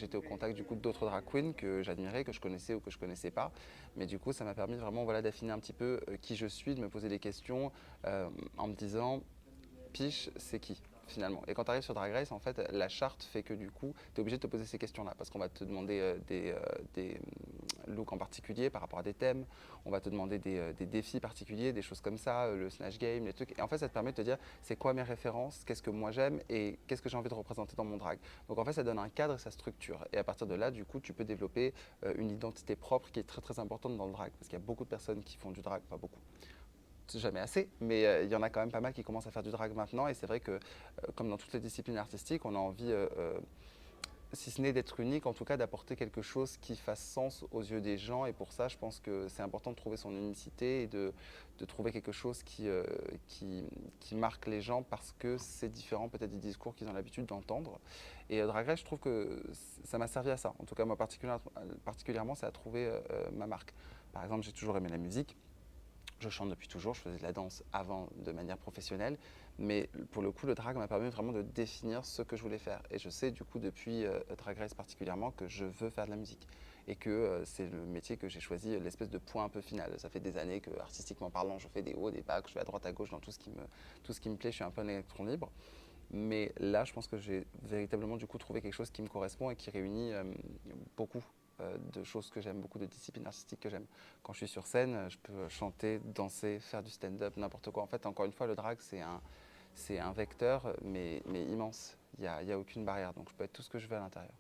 j'étais au contact du coup d'autres drag queens que j'admirais, que je connaissais ou que je connaissais pas. Mais du coup, ça m'a permis vraiment voilà, d'affiner un petit peu qui je suis, de me poser des questions en me disant Piche, c'est qui finalement? Et quand tu arrives sur Drag Race, en fait, la charte fait que du coup, tu es obligé de te poser ces questions-là parce qu'on va te demander des looks en particulier par rapport à des thèmes, on va te demander des défis particuliers, des choses comme ça, le Snatch Game, les trucs. Et en fait, ça te permet de te dire c'est quoi mes références, qu'est-ce que moi j'aime et qu'est-ce que j'ai envie de représenter dans mon drag. Donc en fait, ça donne un cadre et ça structure. Et à partir de là, du coup, tu peux développer une identité propre qui est très très importante dans le drag parce qu'il y a beaucoup de personnes qui font du drag, pas beaucoup jamais assez, mais il y en a quand même pas mal qui commencent à faire du drag maintenant. Et c'est vrai que, comme dans toutes les disciplines artistiques, on a envie, si ce n'est d'être unique, en tout cas d'apporter quelque chose qui fasse sens aux yeux des gens. Et pour ça, je pense que c'est important de trouver son unicité et de trouver quelque chose qui marque les gens parce que c'est différent peut-être des discours qu'ils ont l'habitude d'entendre. Et Drag Race, je trouve que ça m'a servi à ça. En tout cas, moi particulièrement, ça a trouvé ma marque. Par exemple, j'ai toujours aimé la musique. Je chante depuis toujours, je faisais de la danse avant de manière professionnelle, mais pour le coup, le drag m'a permis vraiment de définir ce que je voulais faire. Et je sais du coup depuis Drag Race particulièrement que je veux faire de la musique et que c'est le métier que j'ai choisi, l'espèce de point un peu final. Ça fait des années que, artistiquement parlant, je fais des hauts, des bas, que je vais à droite à gauche dans tout ce qui me plaît, je suis un peu un électron libre. Mais là, je pense que j'ai véritablement du coup trouvé quelque chose qui me correspond et qui réunit beaucoup de choses que j'aime, beaucoup de disciplines artistiques que j'aime. Quand je suis sur scène, je peux chanter, danser, faire du stand-up, n'importe quoi. En fait, encore une fois, le drag, c'est un vecteur, mais immense. Il y a aucune barrière, donc je peux être tout ce que je veux à l'intérieur.